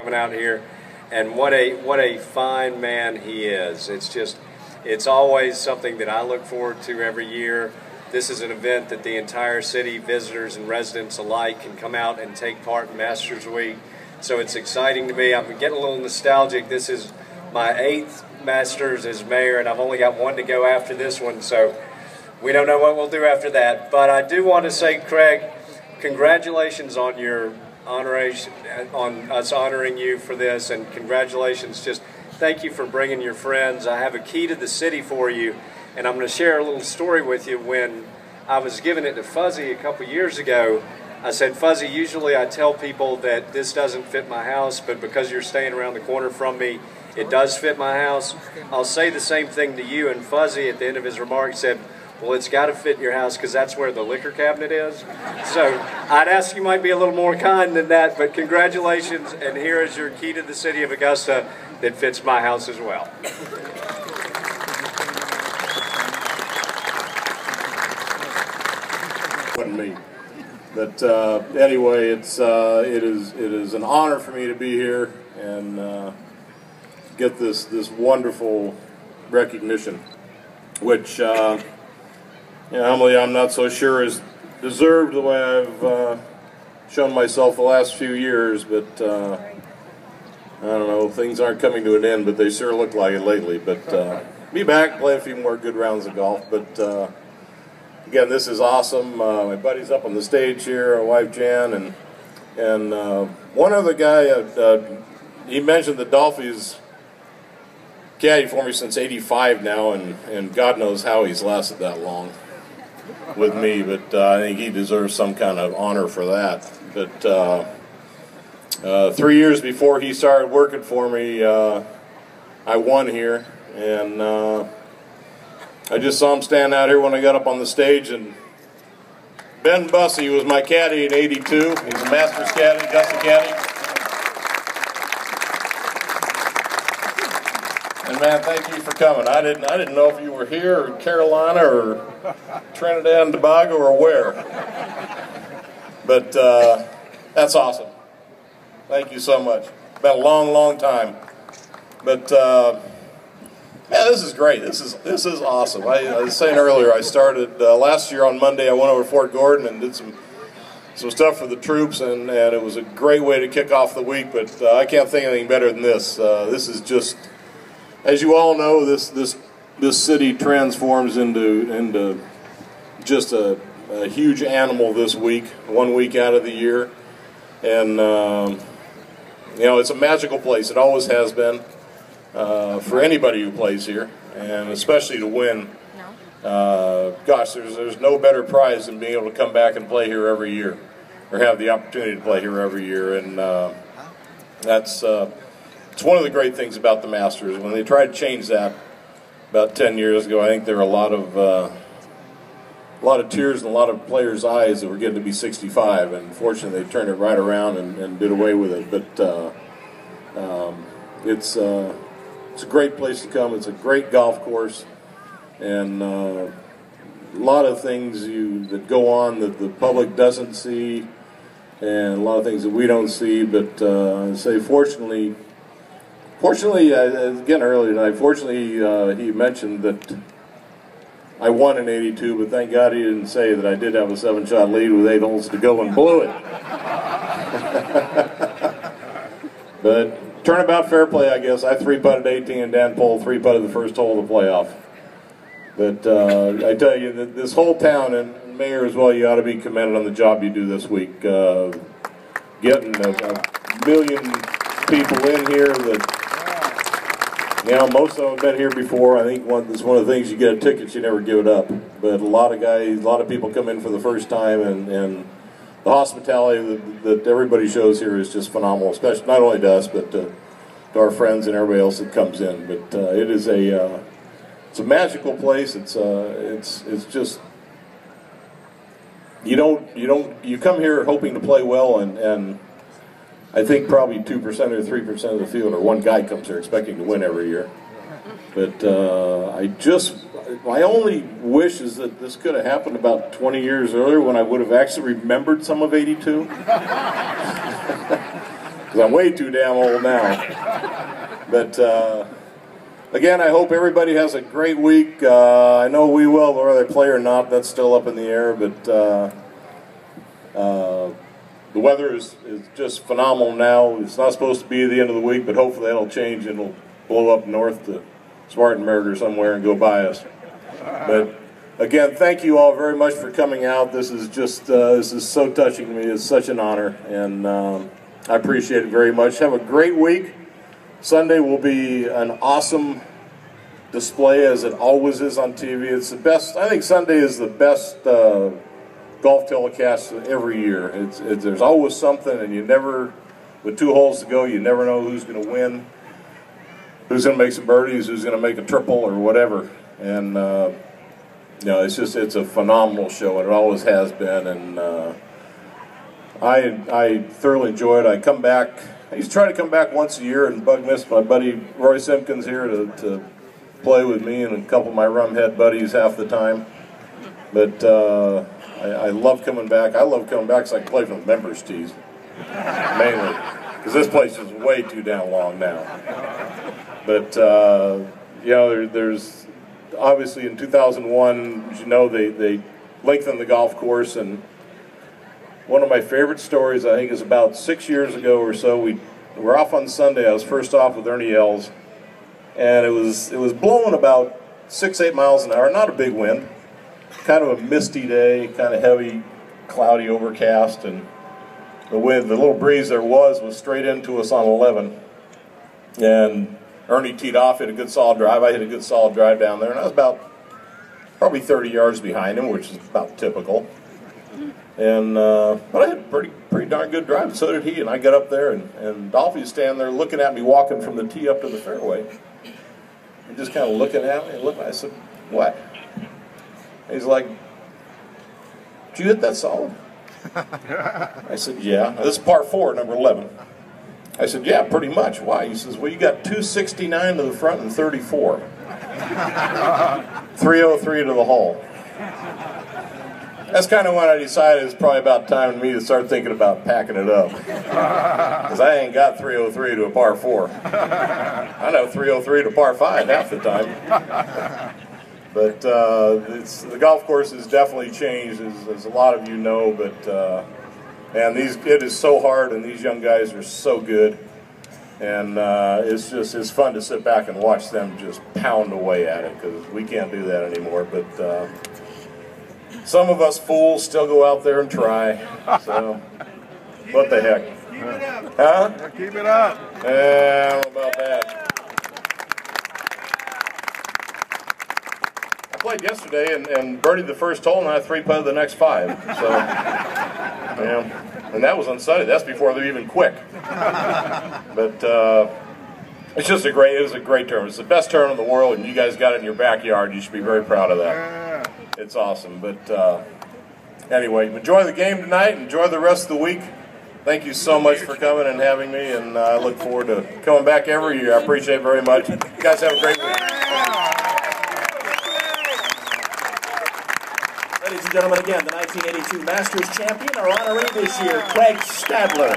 coming out here, and what a fine man he is. It's always something that I look forward to every year. This is an event that the entire city, visitors and residents alike, can come out and take part in Masters Week. So it's exciting to me. I'm getting a little nostalgic. This is my 8th Masters as mayor, and I've only got one to go after this one, so we don't know what we'll do after that. But I do want to say, Craig, congratulations on your honoration, on us honoring you for this, and congratulations. Just thank you for bringing your friends. I have a key to the city for you, and I'm going to share a little story with you. When I was giving it to Fuzzy a couple years ago, I said, Fuzzy, usually I tell people that this doesn't fit my house, but because you're staying around the corner from me, it does fit my house. I'll say the same thing to you. And Fuzzy, at the end of his remarks, said, well, it's got to fit your house because that's where the liquor cabinet is. So I'd ask you might be a little more kind than that, but congratulations, and here is your key to the city of Augusta that fits my house as well. Wasn't me. But anyway, it is an honor for me to be here and get this wonderful recognition, which Emily, I'm not so sure is deserved the way I've shown myself the last few years, but I don't know, things aren't coming to an end, but they sure look like it lately. But be back, play a few more good rounds of golf. But again, this is awesome. My buddy's up on the stage here, our wife Jan, and one other guy, he mentioned that Dolphy's caddy for me since '85 now, and God knows how he's lasted that long with me, but I think he deserves some kind of honor for that. But 3 years before he started working for me, I won here, and I just saw him stand out here when I got up on the stage, and Ben Bussey was my caddy in '82. He's a Masters caddy, Augusta caddy. And man, thank you for coming. I didn't know if you were here or Carolina or Trinidad and Tobago or where. But that's awesome. Thank you so much. Been a long, long time. But man, this is great. This is awesome. I was saying earlier, I started last year on Monday. I went over to Fort Gordon and did some stuff for the troops, and it was a great way to kick off the week. But I can't think of anything better than this. This is just, as you all know, this city transforms into just a huge animal this week, 1 week out of the year, and you know, it's a magical place. It always has been for anybody who plays here, and especially to win. Gosh, there's no better prize than being able to come back and play here every year, or have the opportunity to play here every year, and that's. It's one of the great things about the Masters. When they tried to change that about 10 years ago, I think there were a lot of tears in a lot of players' eyes that were getting to be 65, and fortunately they turned it right around and did away with it. But it's a great place to come. It's a great golf course, and a lot of things that go on that the public doesn't see, and a lot of things that we don't see. But I say fortunately, again earlier tonight, fortunately he mentioned that I won in '82, but thank God he didn't say that I did have a 7-shot lead with 8 holes to go and blew it. But turnabout fair play, I guess. I 3-putted 18 and Dan Pohl 3-putted the first hole of the playoff. But I tell you, that this whole town, and Mayor as well, you ought to be commended on the job you do this week. Getting a million people in here that, you know, most of them have been here before. I think it's one of the things, you get a ticket, you never give it up. But a lot of people come in for the first time, and the hospitality that everybody shows here is just phenomenal, especially not only to us, but to our friends and everybody else that comes in. But it's a magical place. It's just, you come here hoping to play well, and I think probably 2% or 3% of the field, or one guy comes here expecting to win every year. But my only wish is that this could have happened about 20 years earlier, when I would have actually remembered some of '82. because I'm way too damn old now. But again, I hope everybody has a great week. I know we will, whether they play or not, that's still up in the air, but the weather is just phenomenal now. It's not supposed to be the end of the week, but hopefully that'll change and it'll blow up north to Spartanburg or somewhere and go by us. But again, thank you all very much for coming out. This is just this is so touching to me. It's such an honor, and I appreciate it very much. Have a great week. Sunday will be an awesome display, as it always is on TV. It's the best. I think Sunday is the best golf telecast every year. There's always something, and you never, with 2 holes to go, you never know who's going to win, who's going to make some birdies, who's going to make a triple or whatever. And you know, it's a phenomenal show, and it always has been. And I thoroughly enjoy it. I come back. I used to try to come back once a year and bug miss my buddy Roy Simpkins here to play with me and a couple of my rumhead buddies half the time. But I love coming back. I love coming back because I can play from the members' tees, mainly, because this place is way too damn long now. But you know, there's obviously in 2001, as you know, they lengthened the golf course, and one of my favorite stories, I think, is about 6 years ago or so. We were off on Sunday. I was first off with Ernie Els, and it was blowing about 6-8 miles an hour. Not a big wind. Kind of a misty day, kind of heavy, cloudy, overcast, and the wind, the little breeze there was straight into us on 11. And Ernie teed off, hit a good solid drive. I hit a good solid drive down there, and I was about probably 30 yards behind him, which is about typical. And but I had a pretty darn good drive, and so did he. And I got up there, and Dolphy's standing there looking at me, walking from the tee up to the fairway. He just kind of looking at me and looking. I said, "What?" He's like, "Did you hit that solid?" I said, "Yeah." This is par 4, number 11. I said, "Yeah, pretty much." Why? He says, "Well, you got 269 to the front and 34. 303 to the hole." That's kind of when I decided it's probably about time for me to start thinking about packing it up. Because I ain't got 303 to a par 4. I know 303 to par 5 half the time. But the golf course has definitely changed, as a lot of you know. But man, it is so hard, and these young guys are so good, and it's fun to sit back and watch them just pound away at it, because we can't do that anymore. But some of us fools still go out there and try. So what the heck? Keep it up. Huh? Yeah, keep it up. Yeah, I don't know about that. Played yesterday and birdied the first hole, and I 3-putted the next 5. So, yeah, and that was on Sunday. That's before they're even quick. But it's just it was a great tournament. It's the best tournament in the world, and you guys got it in your backyard. You should be very proud of that. It's awesome. But anyway, enjoy the game tonight. Enjoy the rest of the week. Thank you so much for coming and having me, and I look forward to coming back every year. I appreciate it very much. You guys have a great week. Ladies and gentlemen, again, the 1982 Masters champion, our honoree this year, Craig Stadler.